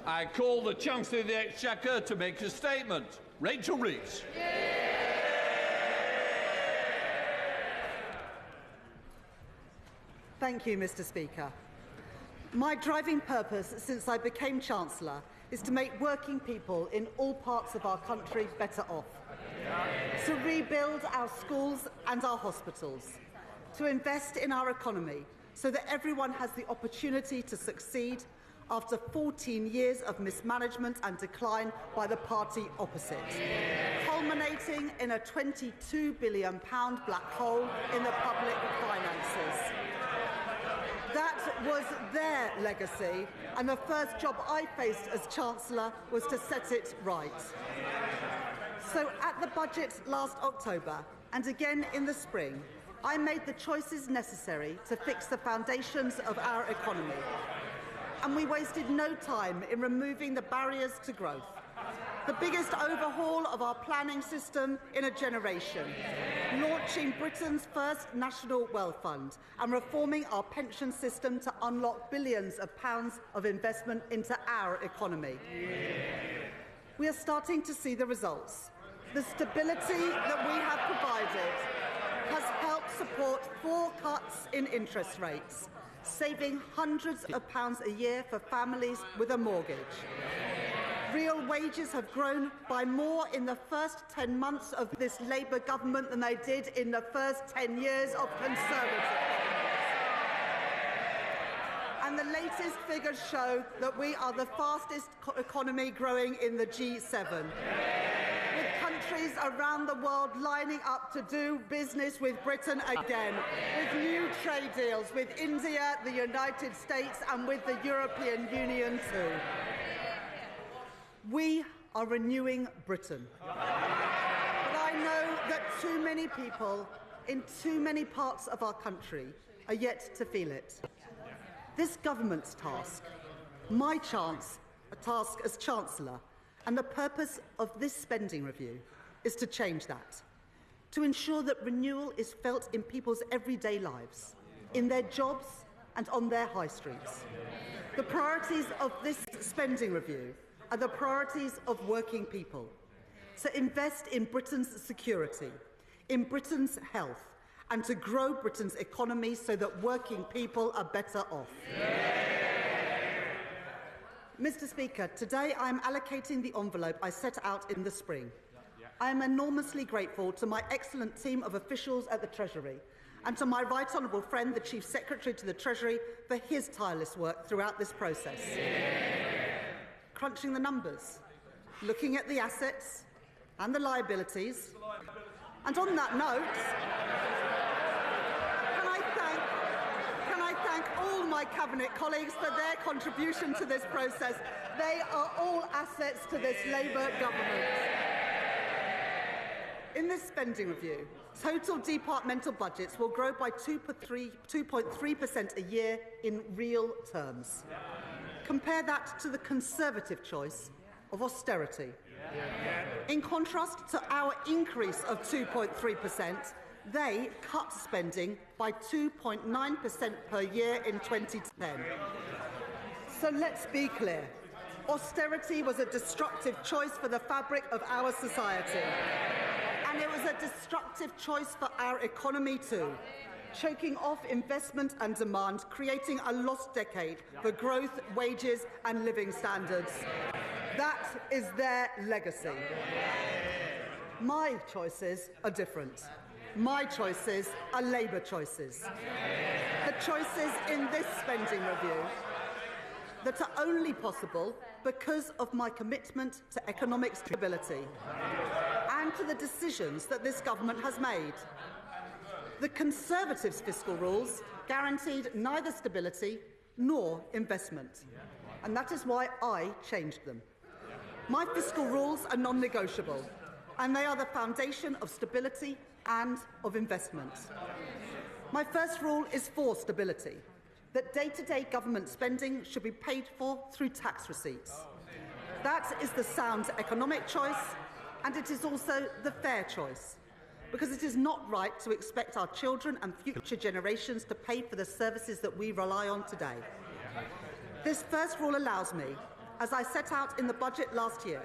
I call the Chancellor of the Exchequer to make a statement. Rachel Reeves. Thank you, Mr. Speaker. My driving purpose since I became Chancellor is to make working people in all parts of our country better off, to rebuild our schools and our hospitals, to invest in our economy so that everyone has the opportunity to succeed after 14 years of mismanagement and decline by the party opposite, culminating in a £22 billion black hole in the public finances. That was their legacy, and the first job I faced as Chancellor was to set it right. So at the budget last October, and again in the spring, I made the choices necessary to fix the foundations of our economy. And we wasted no time in removing the barriers to growth. The biggest overhaul of our planning system in a generation, launching Britain's first national wealth fund and reforming our pension system to unlock billions of pounds of investment into our economy. We are starting to see the results. The stability that we have provided has helped support 4 cuts in interest rates, saving hundreds of pounds a year for families with a mortgage. Real wages have grown by more in the first 10 months of this Labour government than they did in the first 10 years of Conservative government. And the latest figures show that we are the fastest economy growing in the G7. With countries around the world lining up to do business with Britain again, with new trade deals with India, the United States and with the European Union too. We are renewing Britain. But I know that too many people in too many parts of our country are yet to feel it. This government's task, my task as Chancellor, and the purpose of this spending review is to change that, to ensure that renewal is felt in people's everyday lives, in their jobs and on their high streets. The priorities of this spending review are the priorities of working people, to invest in Britain's security, in Britain's health, and to grow Britain's economy so that working people are better off. Mr. Speaker, today I am allocating the envelope I set out in the spring. I am enormously grateful to my excellent team of officials at the Treasury and to my right honourable friend, the Chief Secretary to the Treasury, for his tireless work throughout this process. Crunching the numbers, looking at the assets and the liabilities. And on that note, can I thank all my Cabinet colleagues for their contribution to this process. They are all assets to this Labour government. In this spending review, total departmental budgets will grow by 2.3% a year in real terms. Compare that to the Conservative choice of austerity. In contrast to our increase of 2.3%, they cut spending by 2.9% per year in 2010. So let's be clear. Austerity was a destructive choice for the fabric of our society. And it was a destructive choice for our economy too, choking off investment and demand, creating a lost decade for growth, wages and living standards. That is their legacy. My choices are different. My choices are Labour choices. The choices in this spending review that are only possible because of my commitment to economic stability and to the decisions that this government has made. The Conservatives' fiscal rules guaranteed neither stability nor investment, and that is why I changed them. My fiscal rules are non-negotiable, and they are the foundation of stability and of investment. My first rule is for stability, that day-to-day government spending should be paid for through tax receipts. That is the sound economic choice, and it is also the fair choice, because it is not right to expect our children and future generations to pay for the services that we rely on today. This first rule allows me, as I set out in the budget last year,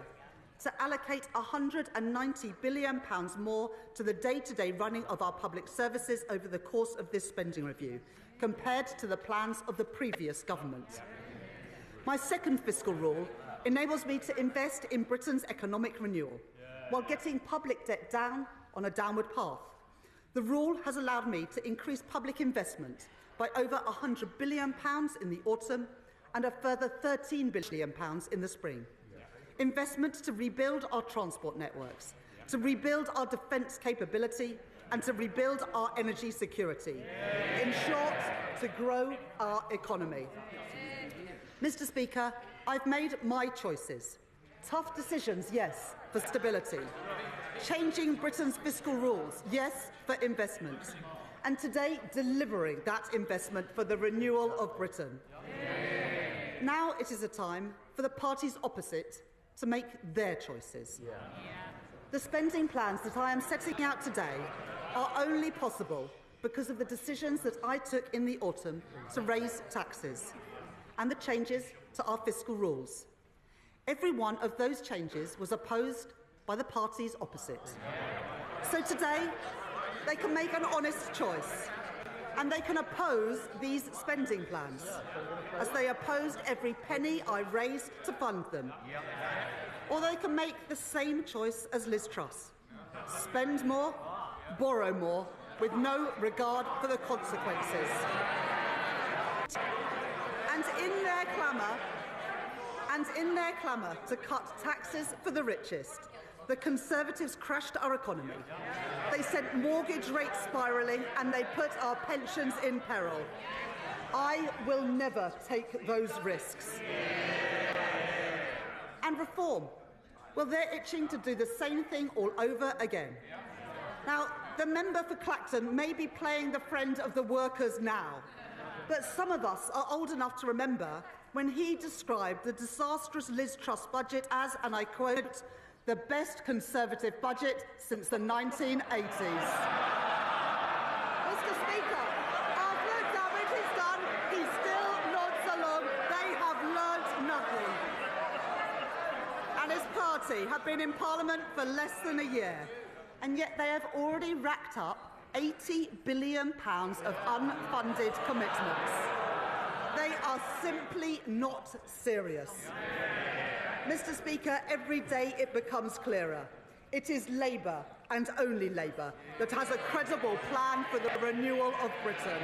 to allocate £190 billion more to the day-to-day running of our public services over the course of this spending review, compared to the plans of the previous government. My second fiscal rule enables me to invest in Britain's economic renewal, while getting public debt down on a downward path. The rule has allowed me to increase public investment by over £100 billion in the autumn and a further £13 billion in the spring. Investment to rebuild our transport networks, to rebuild our defence capability and to rebuild our energy security. In short, to grow our economy. Mr. Speaker, I've made my choices. Tough decisions, yes, for stability. Changing Britain's fiscal rules, yes, for investment. And today, delivering that investment for the renewal of Britain. Now it is a time for the parties opposite to make their choices. The spending plans that I am setting out today are only possible because of the decisions that I took in the autumn to raise taxes and the changes to our fiscal rules. Every one of those changes was opposed by the parties opposite. So today, they can make an honest choice, and they can oppose these spending plans, as they opposed every penny I raised to fund them. Or they can make the same choice as Liz Truss: spend more, borrow more, with no regard for the consequences. And in their clamour to cut taxes for the richest, the Conservatives crashed our economy. They sent mortgage rates spiralling and they put our pensions in peril. I will never take those risks. And reform, well, they're itching to do the same thing all over again. Now, the member for Clacton may be playing the friend of the workers now, but some of us are old enough to remember when he described the disastrous Liz Truss budget as, and I quote, the best Conservative budget since the 1980s. Mr. Speaker, after the damage is done, he still nods along. They have learnt nothing. And his party have been in Parliament for less than a year, and yet they have already racked up £80 billion of unfunded commitments. They are simply not serious. Mr. Speaker, every day it becomes clearer. It is Labour, and only Labour, that has a credible plan for the renewal of Britain.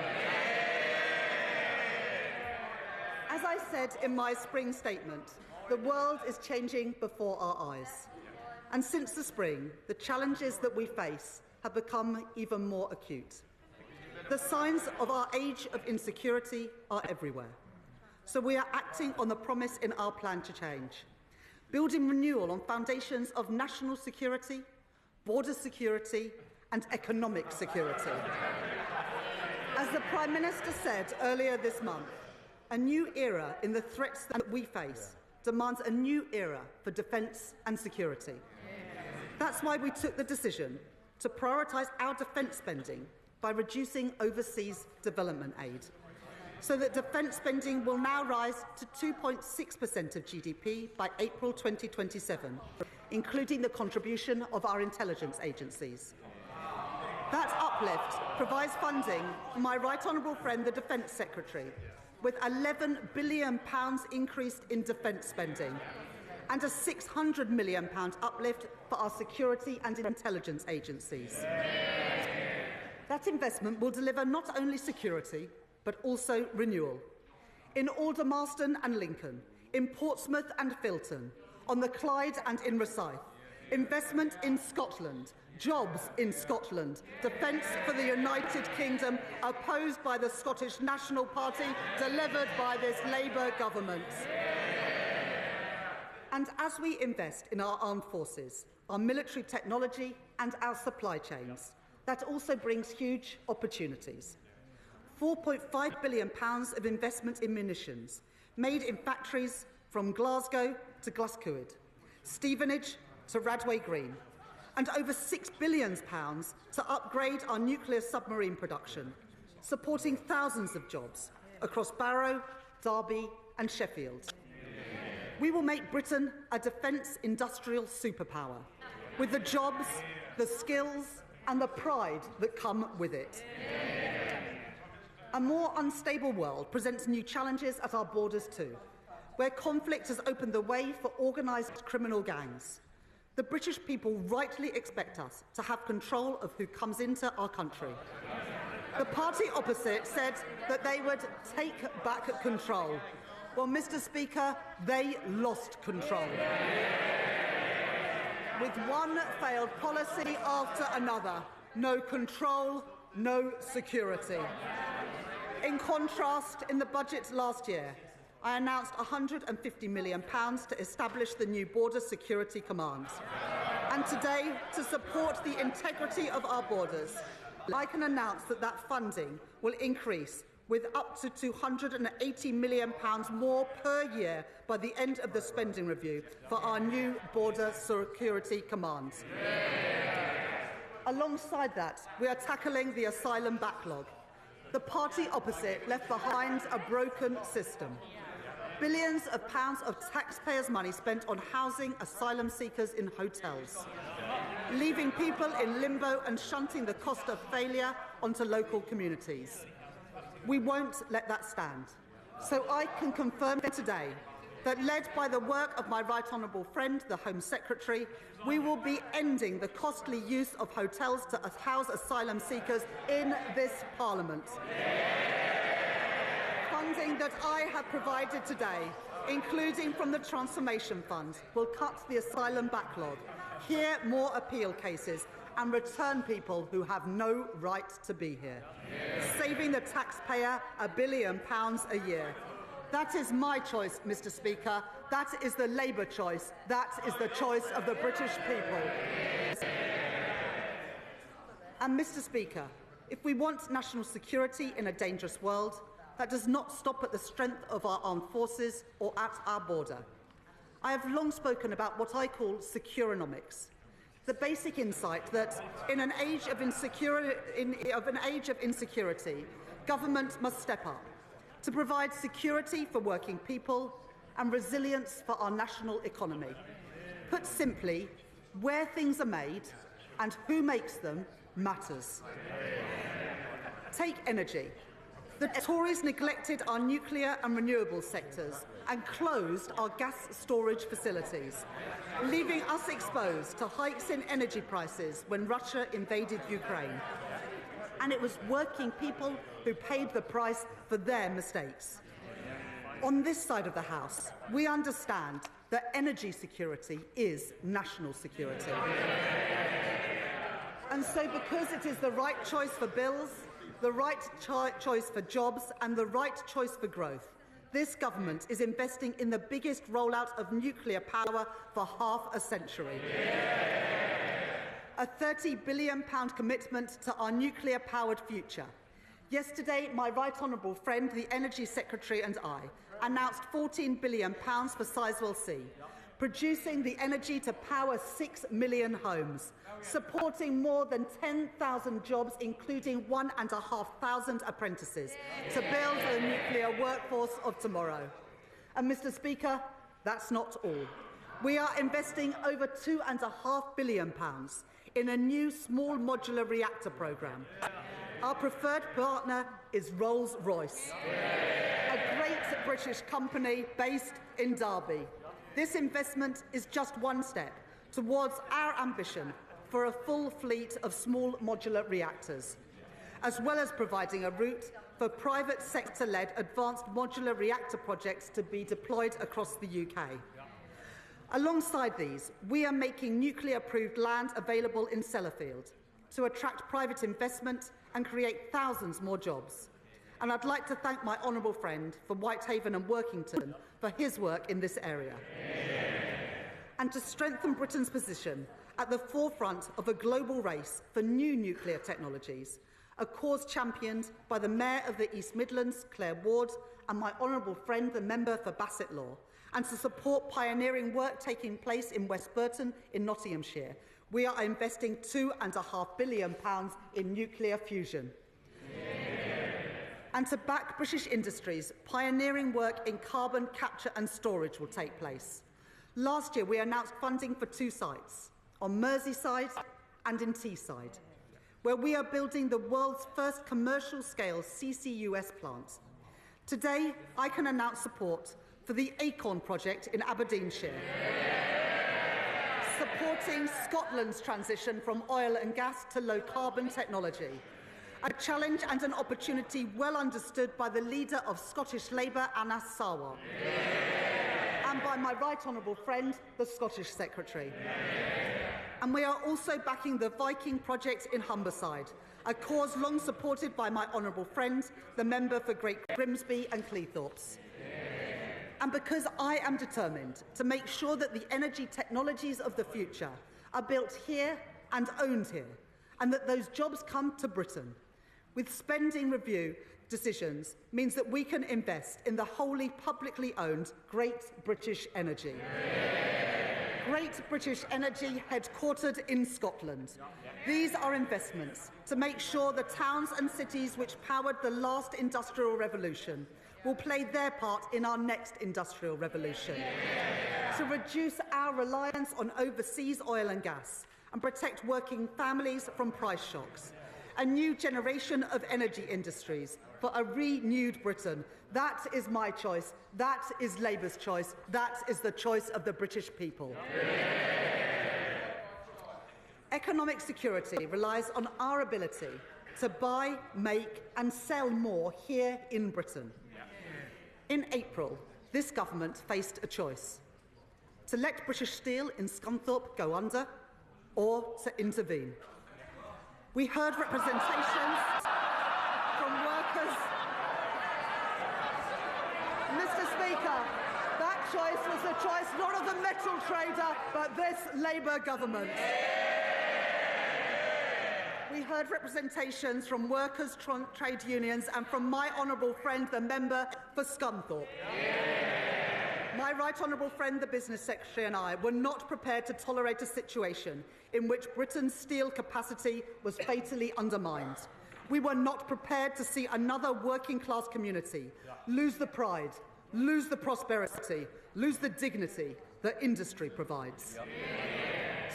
As I said in my spring statement, the world is changing before our eyes. And since the spring, the challenges that we face have become even more acute. The signs of our age of insecurity are everywhere. So we are acting on the promise in our plan to change, building renewal on foundations of national security, border security and economic security. As the Prime Minister said earlier this month, a new era in the threats that we face demands a new era for defence and security. That's why we took the decision to prioritise our defence spending by reducing overseas development aid, so that defence spending will now rise to 2.6% of GDP by April 2027, including the contribution of our intelligence agencies. That uplift provides funding for my right honourable friend, the Defence Secretary, with £11 billion increased in defence spending and a £600 million uplift for our security and intelligence agencies. That investment will deliver not only security, but also renewal. In Aldermaston and Lincoln, in Portsmouth and Filton, on the Clyde and in Rosyth, investment in Scotland, jobs in Scotland, defence for the United Kingdom, opposed by the Scottish National Party, delivered by this Labour government. And as we invest in our armed forces, our military technology and our supply chains, that also brings huge opportunities. £4.5 billion of investment in munitions, made in factories from Glasgow to Glasgow, Stevenage to Radway Green, and over £6 billion to upgrade our nuclear submarine production, supporting thousands of jobs across Barrow, Derby and Sheffield. We will make Britain a defence industrial superpower, with the jobs, the skills and the pride that come with it. A more unstable world presents new challenges at our borders too, where conflict has opened the way for organised criminal gangs. The British people rightly expect us to have control of who comes into our country. The party opposite said that they would take back control. Well, Mr. Speaker, they lost control. With one failed policy after another. No control, no security. In contrast, in the budget last year, I announced £150 million to establish the new Border Security Command. And today, to support the integrity of our borders, I can announce that that funding will increase with up to £280 million more per year by the end of the spending review for our new Border Security Command. Alongside that, we are tackling the asylum backlog. The party opposite left behind a broken system. Billions of pounds of taxpayers' money spent on housing asylum seekers in hotels, leaving people in limbo and shunting the cost of failure onto local communities. We won't let that stand. So I can confirm today that, led by the work of my right honourable friend, the Home Secretary, we will be ending the costly use of hotels to house asylum seekers in this Parliament. Funding that I have provided today, including from the Transformation Fund, will cut the asylum backlog, hear more appeal cases and return people who have no right to be here, saving the taxpayer £1 billion a year. That is my choice, Mr. Speaker. That is the Labour choice. That is the choice of the British people. And, Mr. Speaker, if we want national security in a dangerous world, that does not stop at the strength of our armed forces or at our border. I have long spoken about what I call securonomics, the basic insight that in an age of insecurity, government must step up to provide security for working people and resilience for our national economy. Put simply, where things are made and who makes them matters. Take energy. The Tories neglected our nuclear and renewable sectors and closed our gas storage facilities, leaving us exposed to hikes in energy prices when Russia invaded Ukraine. And it was working people who paid the price for their mistakes. On this side of the House, we understand that energy security is national security. And so, because it is the right choice for bills, the right choice for jobs and the right choice for growth, this government is investing in the biggest rollout of nuclear power for half a century. A £30 billion commitment to our nuclear-powered future. Yesterday, my right honourable friend, the Energy Secretary, and I announced £14 billion for Sizewell C, producing the energy to power 6 million homes, supporting more than 10,000 jobs, including 1,500 apprentices, to build the nuclear workforce of tomorrow. And, Mr. Speaker, that's not all. We are investing over £2.5 billion in a new small modular reactor programme. Our preferred partner is Rolls-Royce, a great British company based in Derby. This investment is just one step towards our ambition for a full fleet of small modular reactors, as well as providing a route for private sector-led advanced modular reactor projects to be deployed across the UK. Alongside these, we are making nuclear-approved land available in Sellafield to attract private investment and create thousands more jobs. And I'd like to thank my honourable friend from Whitehaven and Workington for his work in this area. And to strengthen Britain's position at the forefront of a global race for new nuclear technologies, a cause championed by the Mayor of the East Midlands, Claire Ward, and my honourable friend, the member for Bassett Law, and to support pioneering work taking place in West Burton in Nottinghamshire, we are investing £2.5 billion in nuclear fusion. And to back British industries, pioneering work in carbon capture and storage will take place. Last year, we announced funding for 2 sites, on Merseyside and in Teesside, where we are building the world's first commercial-scale CCUS plant. Today, I can announce support for the Acorn project in Aberdeenshire, supporting Scotland's transition from oil and gas to low-carbon technology, a challenge and an opportunity well understood by the leader of Scottish Labour, Anas Sarwar, and by my right honourable friend, the Scottish Secretary. And we are also backing the Viking project in Humberside, a cause long supported by my honourable friend, the member for Great Grimsby and Cleethorpes. And because I am determined to make sure that the energy technologies of the future are built here and owned here, and that those jobs come to Britain, with spending review decisions means that we can invest in the wholly publicly owned Great British Energy. Great British Energy, headquartered in Scotland. These are investments to make sure the towns and cities which powered the last industrial revolution will play their part in our next industrial revolution, to reduce our reliance on overseas oil and gas and protect working families from price shocks. A new generation of energy industries for a renewed Britain. That is my choice. That is Labour's choice. That is the choice of the British people. Economic security relies on our ability to buy, make and sell more here in Britain. In April, this government faced a choice: to let British Steel in Scunthorpe go under or to intervene. We heard representations from workers. Mr. Speaker, that choice was the choice not of the metal trader, but this Labour government. We heard representations from workers' trade unions and from my honourable friend, the member for Scunthorpe. My right honourable friend, the Business Secretary, and I were not prepared to tolerate a situation in which Britain's steel capacity was fatally undermined. We were not prepared to see another working-class community lose the pride, lose the prosperity, lose the dignity that industry provides.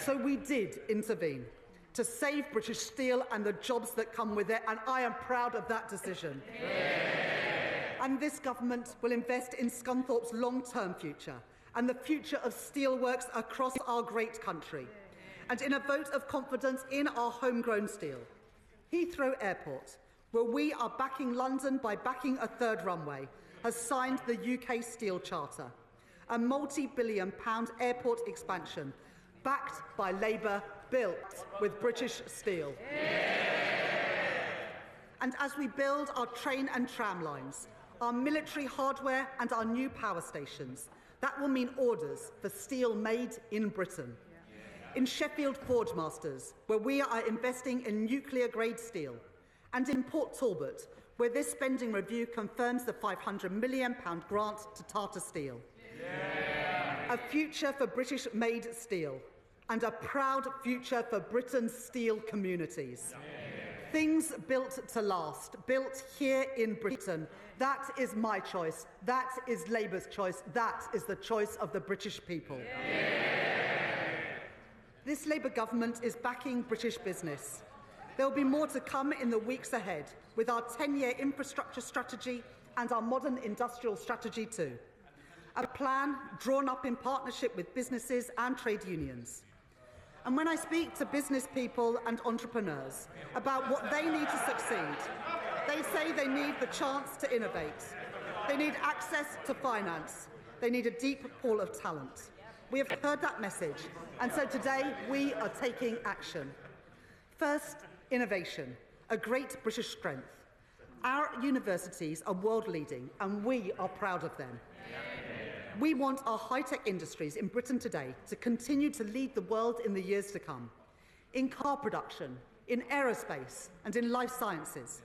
So we did intervene to save British steel and the jobs that come with it, and I am proud of that decision. And this government will invest in Scunthorpe's long-term future and the future of steelworks across our great country, and in a vote of confidence in our homegrown steel. Heathrow Airport, where we are backing London by backing a third runway, has signed the UK Steel Charter, a multi-billion-pound airport expansion backed by Labour, built with British steel. And as we build our train and tram lines, our military hardware and our new power stations, that will mean orders for steel made in Britain. In Sheffield Forgemasters, where we are investing in nuclear-grade steel, and in Port Talbot, where this spending review confirms the £500 million grant to Tata Steel. A future for British-made steel, and a proud future for Britain's steel communities. Things built to last, built here in Britain. That is my choice. That is Labour's choice. That is the choice of the British people. This Labour government is backing British business. There will be more to come in the weeks ahead with our 10-year infrastructure strategy and our modern industrial strategy too. A plan drawn up in partnership with businesses and trade unions. And when I speak to business people and entrepreneurs about what they need to succeed, they say they need the chance to innovate. They need access to finance. They need a deep pool of talent. We have heard that message, and so today we are taking action. First, innovation, a great British strength. Our universities are world-leading, and we are proud of them. We want our high-tech industries in Britain today to continue to lead the world in the years to come, in car production, in aerospace, and in life sciences.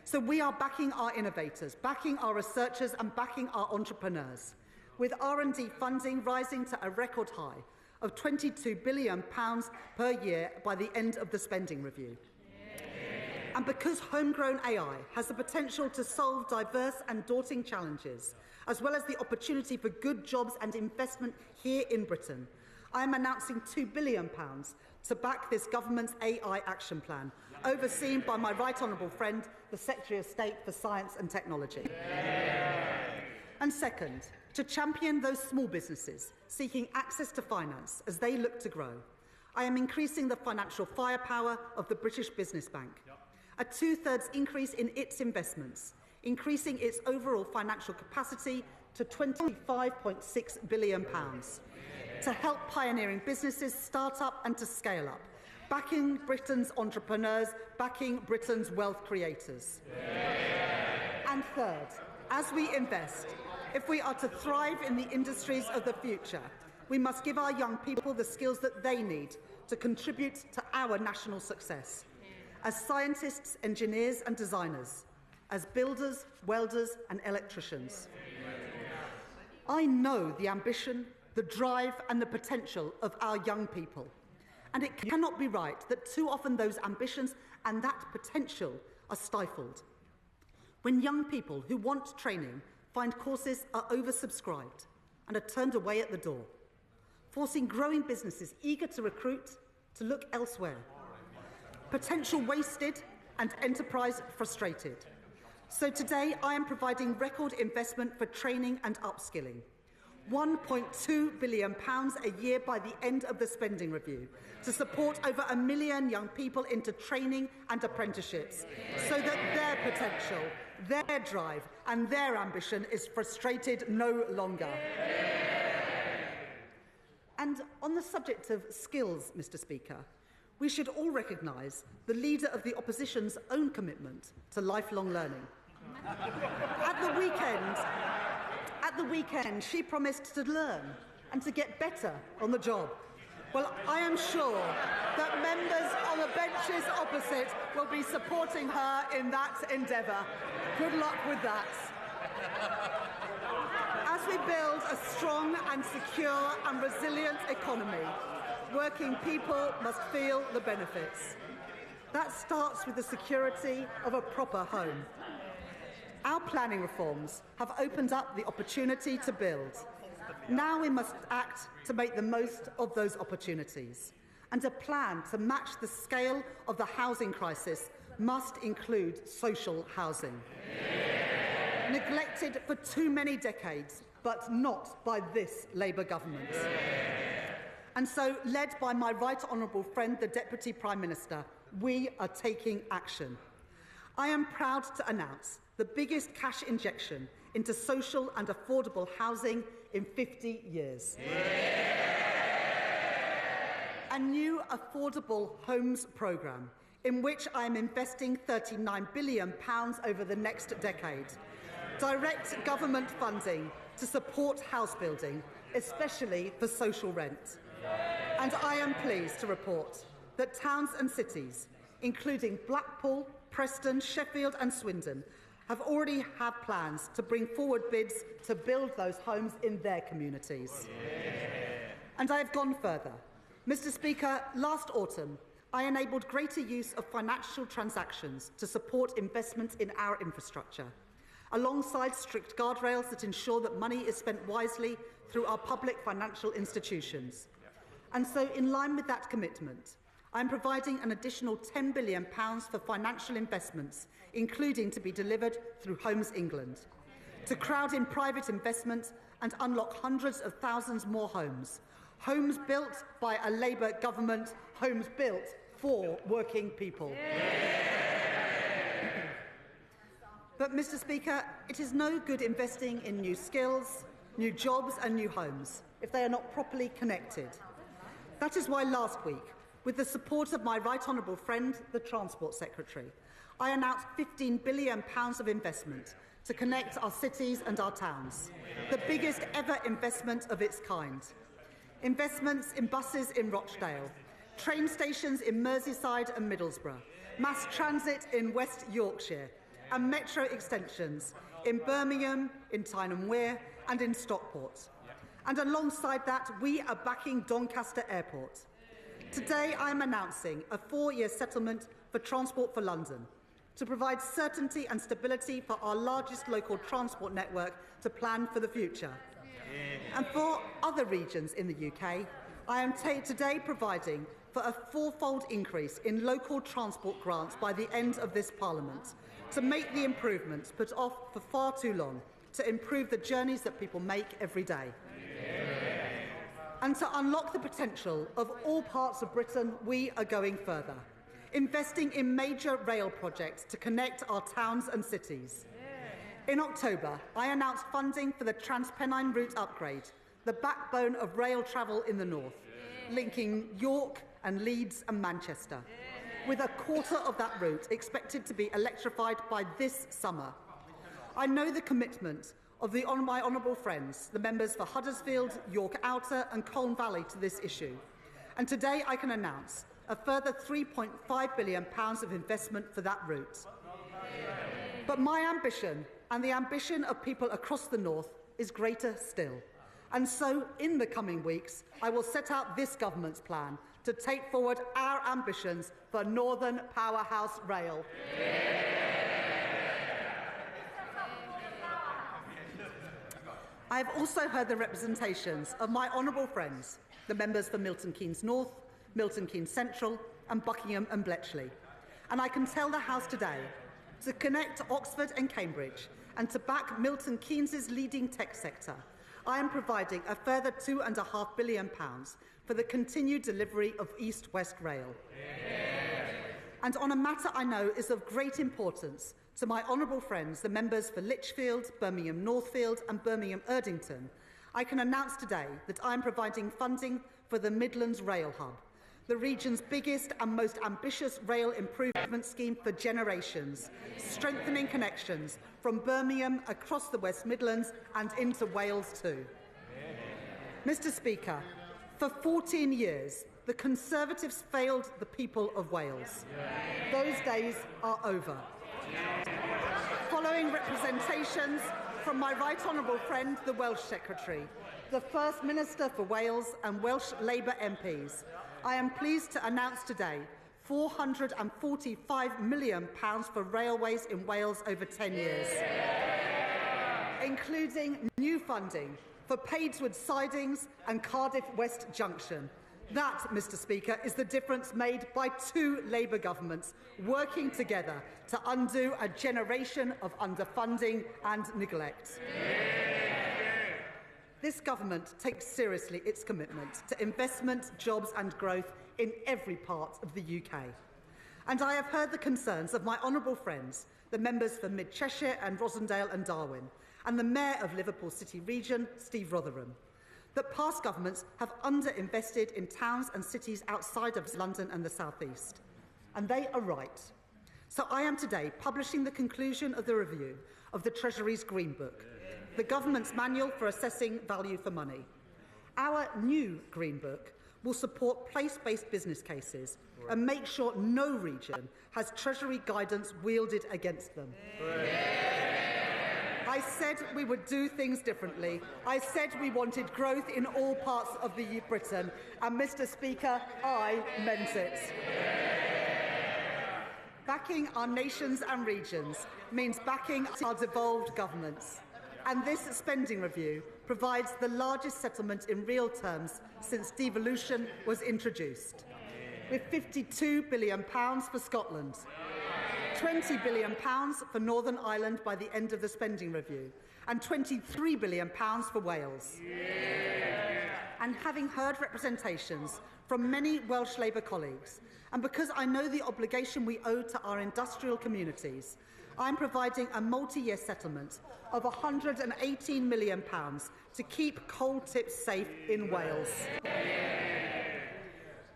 So we are backing our innovators, backing our researchers, and backing our entrepreneurs, with R&D funding rising to a record high of £22 billion per year by the end of the spending review. And because homegrown AI has the potential to solve diverse and daunting challenges, as well as the opportunity for good jobs and investment here in Britain, I am announcing £2 billion to back this government's AI action plan, overseen by my right honourable friend, the Secretary of State for Science and Technology. And second, to champion those small businesses seeking access to finance as they look to grow, I am increasing the financial firepower of the British Business Bank. A two-thirds increase in its investments, increasing its overall financial capacity to £25.6 billion to help pioneering businesses start up and to scale up, backing Britain's entrepreneurs, backing Britain's wealth creators. And third, as we invest, if we are to thrive in the industries of the future, we must give our young people the skills that they need to contribute to our national success. As scientists, engineers and designers, as builders, welders and electricians. I know the ambition, the drive and the potential of our young people, and it cannot be right that too often those ambitions and that potential are stifled. When young people who want training find courses are oversubscribed and are turned away at the door, forcing growing businesses eager to recruit to look elsewhere. Potential wasted and enterprise frustrated. So today I am providing record investment for training and upskilling. £1.2 billion a year by the end of the spending review to support over 1 million young people into training and apprenticeships so that their potential, their drive and their ambition is frustrated no longer. And on the subject of skills, Mr. Speaker, we should all recognise the leader of the opposition's own commitment to lifelong learning. At the weekend, she promised to learn and to get better on the job. Well, I am sure that members on the benches opposite will be supporting her in that endeavour. Good luck with that. As we build a strong and secure and resilient economy, working people must feel the benefits. That starts with the security of a proper home. Our planning reforms have opened up the opportunity to build. Now we must act to make the most of those opportunities. And a plan to match the scale of the housing crisis must include social housing. Neglected for too many decades, but not by this Labour government. And so, led by my right honourable friend, the Deputy Prime Minister, we are taking action. I am proud to announce the biggest cash injection into social and affordable housing in 50 years. A new affordable homes programme in which I am investing £39 billion over the next decade. Direct government funding to support house building, especially for social rent. And I am pleased to report that towns and cities, including Blackpool, Preston, Sheffield and Swindon, have already had plans to bring forward bids to build those homes in their communities. And I have gone further. Mr. Speaker, last autumn, I enabled greater use of financial transactions to support investment in our infrastructure, alongside strict guardrails that ensure that money is spent wisely through our public financial institutions. And so, in line with that commitment, I am providing an additional £10 billion for financial investments, including to be delivered through Homes England, to crowd in private investment and unlock hundreds of thousands more homes. Homes built by a Labour government, homes built for working people. But, Mr. Speaker, it is no good investing in new skills, new jobs and new homes if they are not properly connected. That is why last week, with the support of my right honourable friend, the Transport Secretary, I announced £15 billion of investment to connect our cities and our towns, the biggest ever investment of its kind. Investments in buses in Rochdale, train stations in Merseyside and Middlesbrough, mass transit in West Yorkshire, and metro extensions in Birmingham, in Tyne Wear and in Stockport. And alongside that, we are backing Doncaster Airport. Today I am announcing a 4-year settlement for Transport for London, to provide certainty and stability for our largest local transport network to plan for the future. And for other regions in the UK, I am today providing for a fourfold increase in local transport grants by the end of this Parliament to make the improvements put off for far too long, to improve the journeys that people make every day. And to unlock the potential of all parts of Britain, we are going further, investing in major rail projects to connect our towns and cities. In October, I announced funding for the Transpennine route upgrade, the backbone of rail travel in the north, linking York and Leeds and Manchester, with a quarter of that route expected to be electrified by this summer. I know the commitment of my honourable friends, the members for Huddersfield, York Outer and Colne Valley to this issue. And today I can announce a further £3.5 billion of investment for that route. But my ambition and the ambition of people across the north is greater still. And so, in the coming weeks, I will set out this government's plan to take forward our ambitions for Northern Powerhouse Rail. I have also heard the representations of my honourable friends, the members for Milton Keynes North, Milton Keynes Central and Buckingham and Bletchley. And I can tell the House today to connect Oxford and Cambridge and to back Milton Keynes' leading tech sector, I am providing a further £2.5 billion for the continued delivery of East-West Rail. And on a matter I know is of great importance to my honourable friends, the members for Lichfield, Birmingham Northfield and Birmingham Erdington, I can announce today that I am providing funding for the Midlands Rail Hub, the region's biggest and most ambitious rail improvement scheme for generations, strengthening connections from Birmingham across the West Midlands and into Wales too. Mr. Speaker, for 14 years, the Conservatives failed the people of Wales. Those days are over. Following representations from my right honourable friend, the Welsh Secretary, the First Minister for Wales and Welsh Labour MPs, I am pleased to announce today £445 million for railways in Wales over 10 years, including new funding for Padeswood Sidings and Cardiff West Junction. That, Mr. Speaker, is the difference made by two Labour governments working together to undo a generation of underfunding and neglect. This government takes seriously its commitment to investment, jobs and growth in every part of the UK. And I have heard the concerns of my honourable friends, the members for Mid Cheshire and Rossendale and Darwen, and the Mayor of Liverpool City Region, Steve Rotherham, that past governments have underinvested in towns and cities outside of London and the South East. And they are right. So I am today publishing the conclusion of the review of the Treasury's Green Book, the government's manual for assessing value for money. Our new Green Book will support place-based business cases and make sure no region has Treasury guidance wielded against them. I said we would do things differently. I said we wanted growth in all parts of Britain. And, Mr. Speaker, I meant it. Backing our nations and regions means backing our devolved governments. And this spending review provides the largest settlement in real terms since devolution was introduced, with £52 billion for Scotland, £20 billion for Northern Ireland by the end of the spending review, and £23 billion for Wales. And having heard representations from many Welsh Labour colleagues, and because I know the obligation we owe to our industrial communities, I'm providing a multi-year settlement of £118 million to keep coal tips safe in Wales.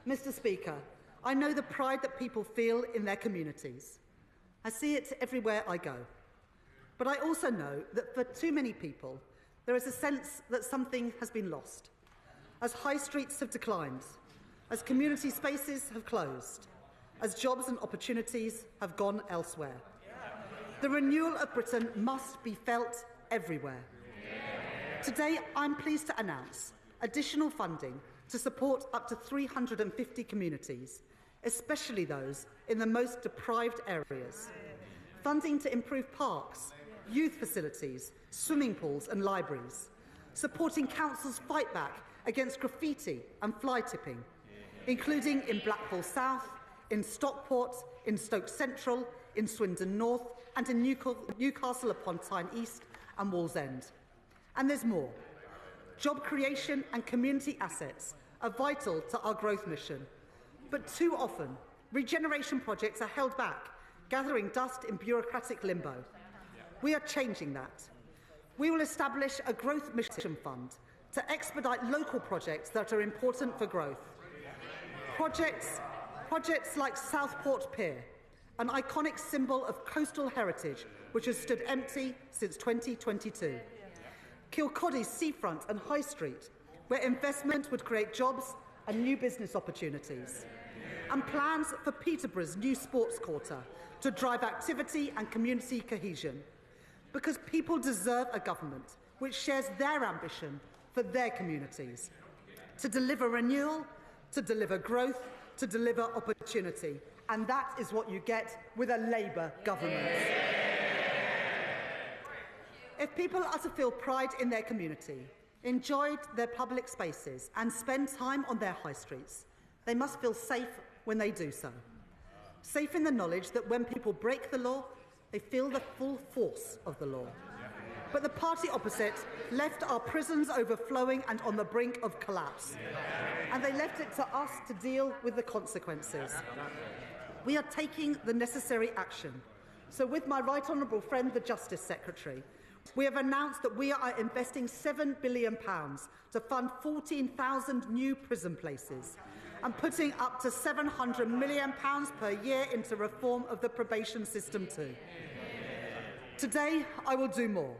Mr. Speaker, I know the pride that people feel in their communities. I see it everywhere I go. But I also know that for too many people, there is a sense that something has been lost, as high streets have declined, as community spaces have closed, as jobs and opportunities have gone elsewhere. The renewal of Britain must be felt everywhere. Today, I'm pleased to announce additional funding to support up to 350 communities, especially those in the most deprived areas. funding to improve parks, youth facilities, swimming pools and libraries, supporting councils' fight back against graffiti and fly tipping, including in Blackpool South, in Stockport, in Stoke Central, in Swindon North and in Newcastle upon Tyne East and Wallsend. And there's more. Job creation and community assets are vital to our growth mission, but too often regeneration projects are held back, gathering dust in bureaucratic limbo. We are changing that. We will establish a growth mission fund to expedite local projects that are important for growth. Projects like Southport Pier, an iconic symbol of coastal heritage which has stood empty since 2022. Kilcody's seafront and high street, where investment would create jobs and new business opportunities. And plans for Peterborough's new sports quarter to drive activity and community cohesion. Because people deserve a government which shares their ambition for their communities. To deliver renewal, to deliver growth, to deliver opportunity. And that is what you get with a Labour government. If people are to feel pride in their community, enjoy their public spaces and spend time on their high streets, they must feel safe when they do so. Safe in the knowledge that when people break the law, they feel the full force of the law. But the party opposite left our prisons overflowing and on the brink of collapse. And they left it to us to deal with the consequences. We are taking the necessary action. So with my right honourable friend, the Justice Secretary, we have announced that we are investing £7 billion to fund 14,000 new prison places and putting up to £700 million per year into reform of the probation system too. Today, I will do more.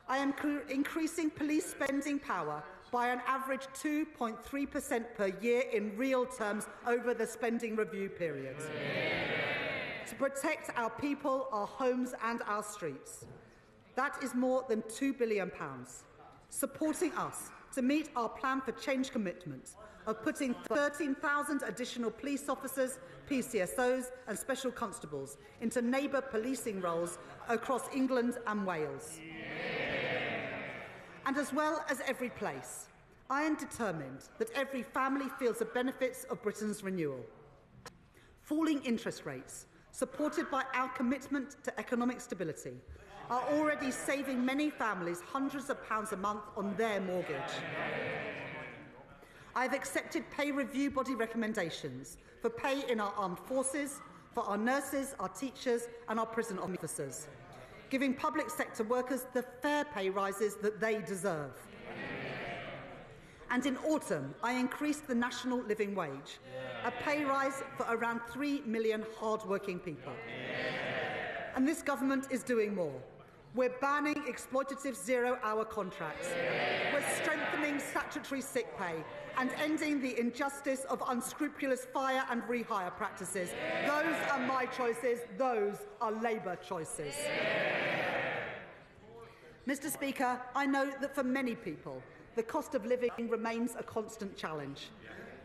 I am increasing police spending power by an average 2.3% per year in real terms over the spending review period. To protect our people, our homes and our streets. That is more than £2 billion, supporting us to meet our plan for change commitment of putting 13,000 additional police officers, PCSOs and special constables into neighbour policing roles across England and Wales. And as well as every place, I am determined that every family feels the benefits of Britain's renewal. Falling interest rates, supported by our commitment to economic stability, are already saving many families hundreds of pounds a month on their mortgage. I have accepted pay review body recommendations for pay in our armed forces, for our nurses, our teachers and our prison officers, giving public sector workers the fair pay rises that they deserve. And in autumn, I increased the national living wage, a pay rise for around 3 million hard-working people. And this government is doing more. We're banning exploitative zero-hour contracts. We're strengthening statutory sick pay and ending the injustice of unscrupulous fire and rehire practices. Those are my choices. Those are Labour choices. Mr. Speaker, I know that for many people, the cost of living remains a constant challenge,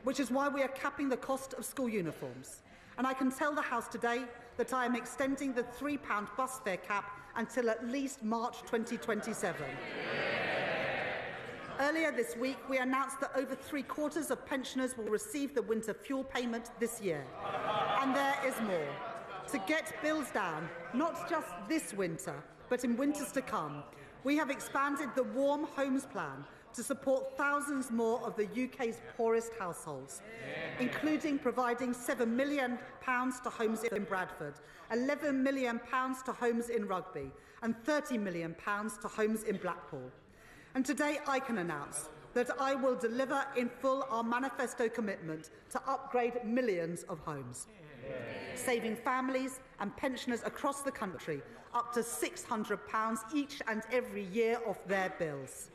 which is why we are capping the cost of school uniforms. And I can tell the House today that I am extending the £3 bus fare cap until at least March 2027. Earlier this week, we announced that over 3/4 of pensioners will receive the winter fuel payment this year. And there is more. To get bills down, not just this winter, but in winters to come, we have expanded the Warm Homes Plan to support thousands more of the UK's poorest households, including providing £7 million to homes in Bradford, £11 million to homes in Rugby, and £30 million to homes in Blackpool. And today I can announce that I will deliver in full our manifesto commitment to upgrade millions of homes, saving families and pensioners across the country up to £600 each and every year off their bills.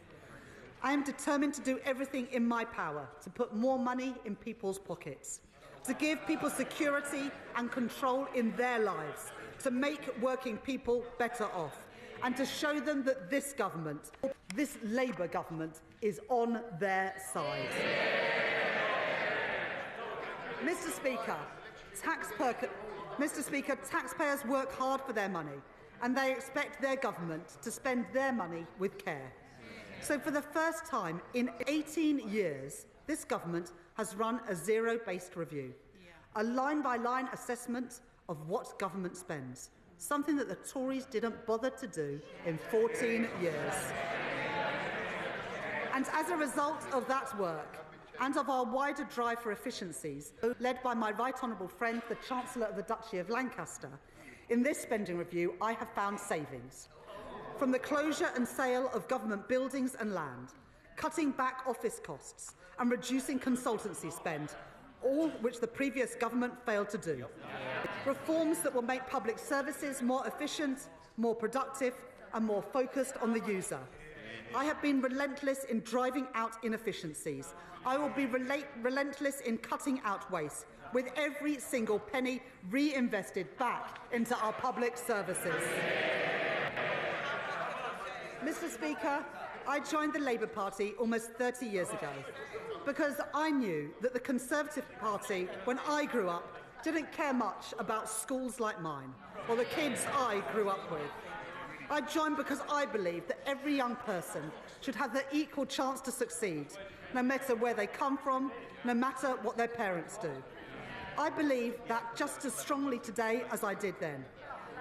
I am determined to do everything in my power to put more money in people's pockets, to give people security and control in their lives, to make working people better off, and to show them that this government, this Labour government, is on their side. Mr. Speaker, taxpayers work hard for their money, and they expect their government to spend their money with care. So for the first time in 18 years, this government has run a zero-based review, a line-by-line assessment of what government spends, something that the Tories didn't bother to do in 14 years. And as a result of that work, and of our wider drive for efficiencies, led by my right honourable friend, the Chancellor of the Duchy of Lancaster, in this spending review I have found savings. From the closure and sale of government buildings and land, cutting back office costs and reducing consultancy spend, all which the previous government failed to do. Reforms that will make public services more efficient, more productive and more focused on the user. I have been relentless in driving out inefficiencies. I will be relentless in cutting out waste, with every single penny reinvested back into our public services. Mr. Speaker, I joined the Labour Party almost 30 years ago because I knew that the Conservative Party, when I grew up, didn't care much about schools like mine or the kids I grew up with. I joined because I believe that every young person should have the equal chance to succeed, no matter where they come from, no matter what their parents do. I believe that just as strongly today as I did then.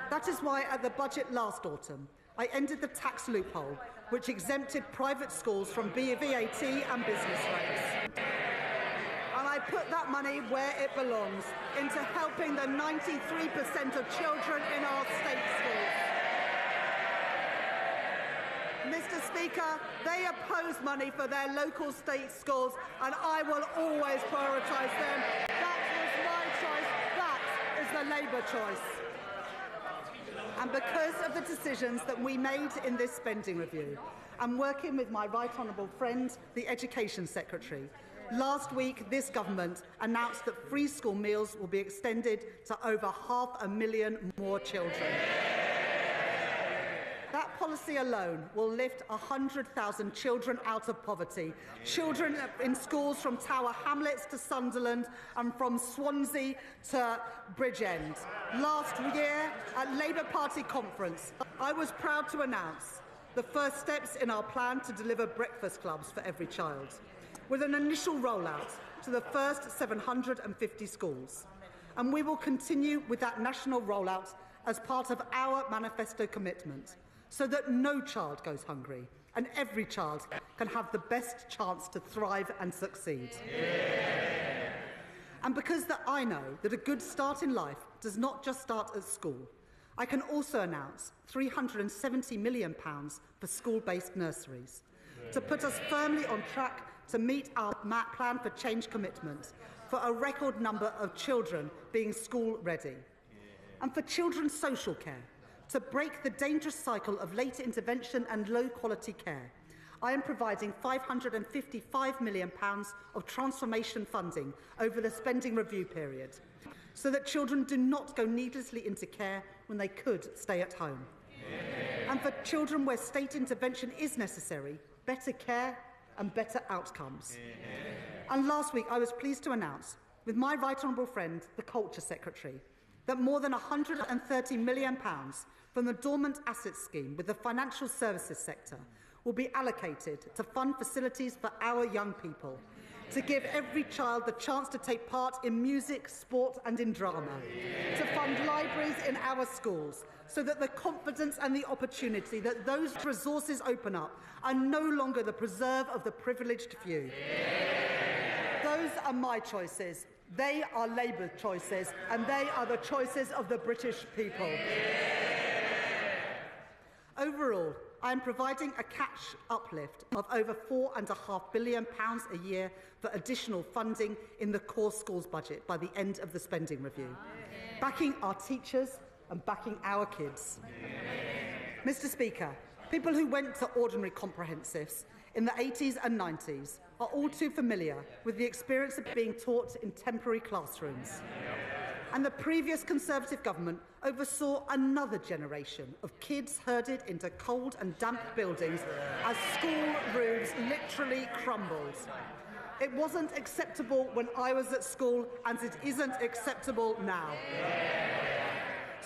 That is why at the budget last autumn, I ended the tax loophole which exempted private schools from VAT and business rates. And I put that money where it belongs, into helping the 93% of children in our state schools. Mr. Speaker, they oppose money for their local state schools, and I will always prioritise them. That was my choice. That is the Labour choice. And because of the decisions that we made in this spending review, and working with my right honourable friend, the Education Secretary, last week this government announced that free school meals will be extended to over 500,000 more children. That policy alone will lift 100,000 children out of poverty. Children in schools from Tower Hamlets to Sunderland and from Swansea to Bridgend. Last year at Labour Party conference, I was proud to announce the first steps in our plan to deliver breakfast clubs for every child, with an initial rollout to the first 750 schools. And we will continue with that national rollout as part of our manifesto commitment, so that no child goes hungry and every child can have the best chance to thrive and succeed. Yeah. And because I know that a good start in life does not just start at school, I can also announce £370 million for school-based nurseries, to put us firmly on track to meet our plan for change commitment, for a record number of children being school-ready, and for children's social care, to break the dangerous cycle of late intervention and low-quality care. I am providing £555 million of transformation funding over the spending review period, so that children do not go needlessly into care when they could stay at home. Yeah. And for children where state intervention is necessary, better care and better outcomes. Yeah. And last week I was pleased to announce, with my right honourable friend, the Culture Secretary, that more than £130 million from the Dormant Assets Scheme with the financial services sector will be allocated to fund facilities for our young people, to give every child the chance to take part in music, sport and in drama, to fund libraries in our schools, so that the confidence and the opportunity that those resources open up are no longer the preserve of the privileged few. Those are my choices. They are Labour choices, and they are the choices of the British people. Overall, I am providing a cash uplift of over £4.5 billion a year for additional funding in the core schools budget by the end of the spending review, backing our teachers and backing our kids. Mr. Speaker, people who went to ordinary comprehensives in the 80s and 90s are all too familiar with the experience of being taught in temporary classrooms. And the previous Conservative government oversaw another generation of kids herded into cold and damp buildings as school roofs literally crumbled. It wasn't acceptable when I was at school, and it isn't acceptable now.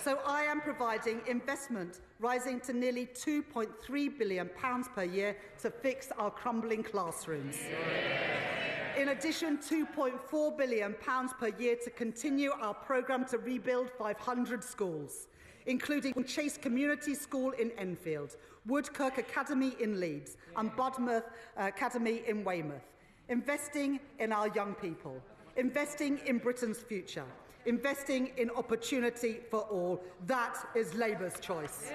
So I am providing investment rising to nearly £2.3 billion per year to fix our crumbling classrooms. In addition, £2.4 billion per year to continue our programme to rebuild 500 schools, including Chase Community School in Enfield, Woodkirk Academy in Leeds and Budmouth Academy in Weymouth. Investing in our young people, investing in Britain's future, investing in opportunity for all. That is Labour's choice.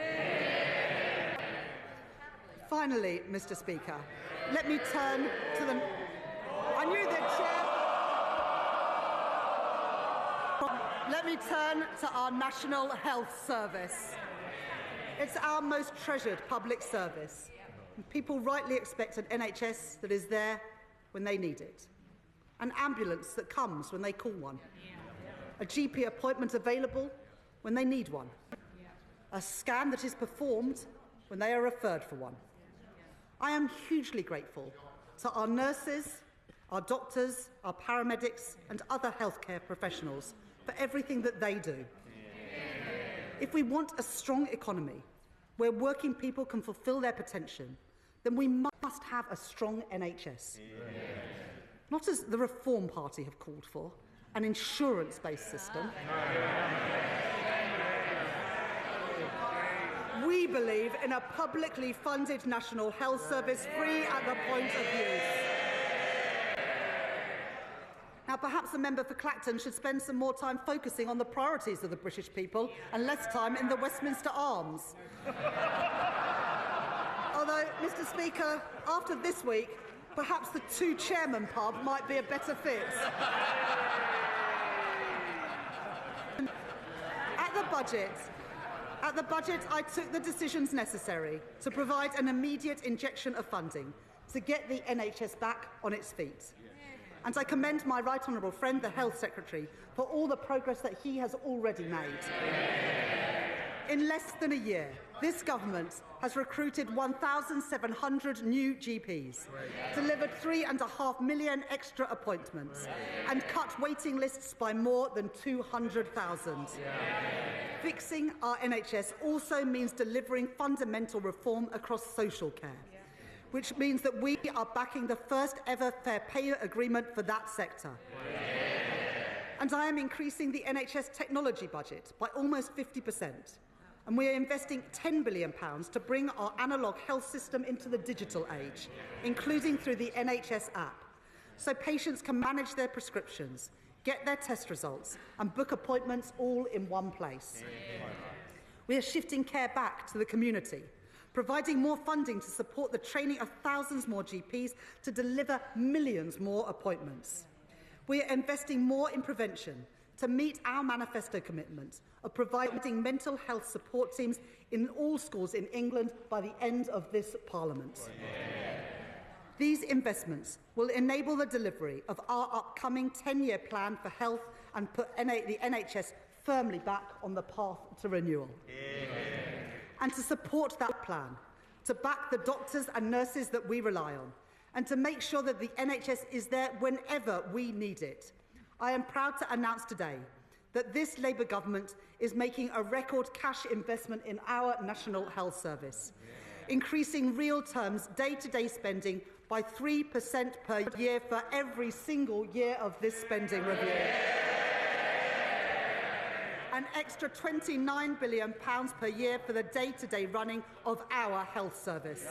Finally, Mr. Speaker, let me turn to the... I knew the chair... Let me turn to our National Health Service. It's our most treasured public service. People rightly expect an NHS that is there when they need it, an ambulance that comes when they call one, a GP appointment available when they need one, a scan that is performed when they are referred for one. I am hugely grateful to our nurses, our doctors, our paramedics and other healthcare professionals for everything that they do. If we want a strong economy where working people can fulfil their potential, then we must have a strong NHS. Not as the Reform Party have called for, an insurance-based system. We believe in a publicly funded National Health Service free at the point of use. Now, perhaps the member for Clacton should spend some more time focusing on the priorities of the British people and less time in the Westminster Arms. Although, Mr. Speaker, after this week, perhaps the Two Chairman pub might be a better fit. At the budget, I took the decisions necessary to provide an immediate injection of funding to get the NHS back on its feet. And I commend my right honourable friend, the Health Secretary, for all the progress that he has already made. In less than a year, this government has recruited 1,700 new GPs, delivered 3.5 million extra appointments, and cut waiting lists by more than 200,000. Fixing our NHS also means delivering fundamental reform across social care, which means that we are backing the first ever fair pay agreement for that sector. And I am increasing the NHS technology budget by almost 50%. And we are investing £10 billion to bring our analogue health system into the digital age, including through the NHS app, so patients can manage their prescriptions, get their test results and book appointments all in one place. We are shifting care back to the community, providing more funding to support the training of thousands more GPs to deliver millions more appointments. We are investing more in prevention to meet our manifesto commitment of providing mental health support teams in all schools in England by the end of this Parliament. These investments will enable the delivery of our upcoming 10-year plan for health and put the NHS firmly back on the path to renewal. And to support that plan, to back the doctors and nurses that we rely on, and to make sure that the NHS is there whenever we need it, I am proud to announce today that this Labour government is making a record cash investment in our National Health Service, increasing real terms day-to-day spending by 3% per year for every single year of this spending review. An extra £29 billion per year for the day-to-day running of our health service.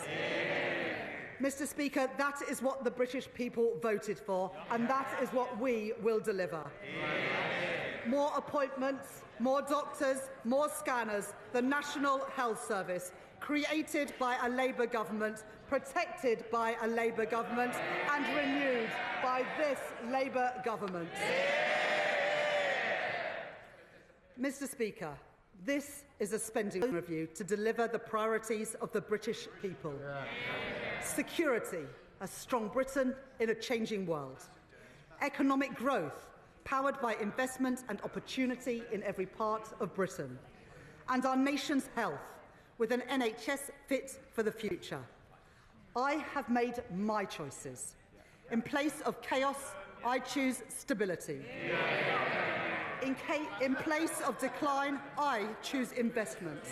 Mr. Speaker, that is what the British people voted for, and that is what we will deliver. More appointments, more doctors, more scanners, the National Health Service, created by a Labour government, protected by a Labour government, and renewed by this Labour government. Mr. Speaker, this is a spending review to deliver the priorities of the British people. Security, a strong Britain in a changing world. Economic growth, powered by investment and opportunity in every part of Britain. And our nation's health, with an NHS fit for the future. I have made my choices. In place of chaos, I choose stability. In place of decline, I choose investments.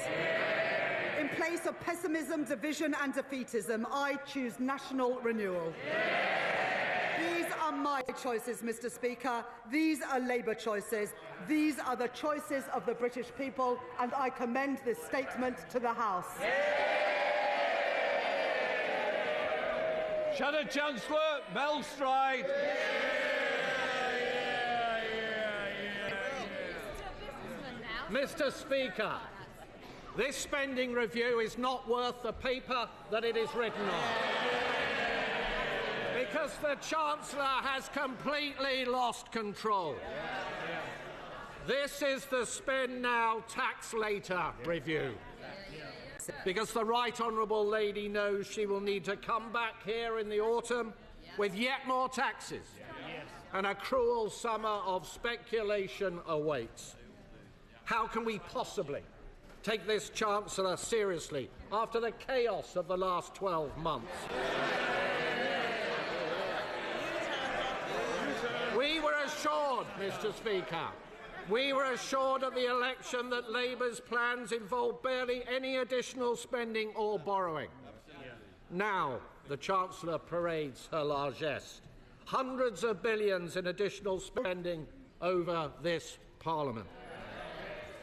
In place of pessimism, division and defeatism, I choose national renewal. These are my choices, Mr. Speaker. These are Labour choices. These are the choices of the British people, and I commend this statement to the House. Shadow Chancellor Belstride. Mr. Speaker, this spending review is not worth the paper that it is written on. Because the Chancellor has completely lost control. This is the spend now, tax later review. Because the Right Honourable Lady knows she will need to come back here in the autumn with yet more taxes. And a cruel summer of speculation awaits. How can we possibly take this Chancellor seriously after the chaos of the last 12 months? We were assured, Mr. Speaker, we were assured at the election that Labour's plans involved barely any additional spending or borrowing. Now the Chancellor parades her largesse. Hundreds of billions in additional spending over this Parliament.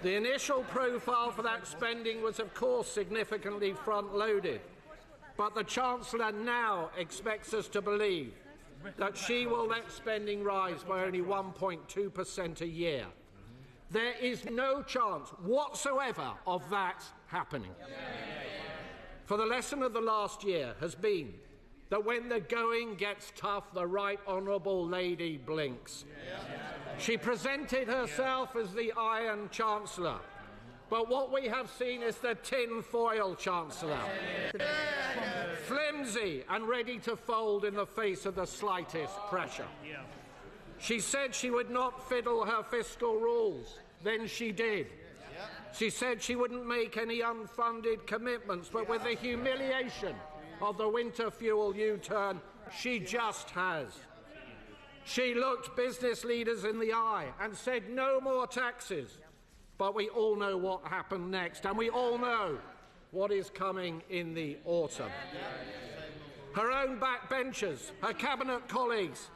The initial profile for that spending was, of course, significantly front-loaded, but the Chancellor now expects us to believe that she will let spending rise by only 1.2% a year. There is no chance whatsoever of that happening. For the lesson of the last year has been that when the going gets tough, the Right Honourable Lady blinks. She presented herself as the Iron Chancellor, but what we have seen is the tin-foil Chancellor. Flimsy and ready to fold in the face of the slightest pressure. She said she would not fiddle her fiscal rules. Then she did. She said she wouldn't make any unfunded commitments, but with the humiliation of the winter fuel U-turn, she just has. She looked business leaders in the eye and said no more taxes. But we all know what happened next, and we all know what is coming in the autumn. Her own backbenchers, her cabinet colleagues,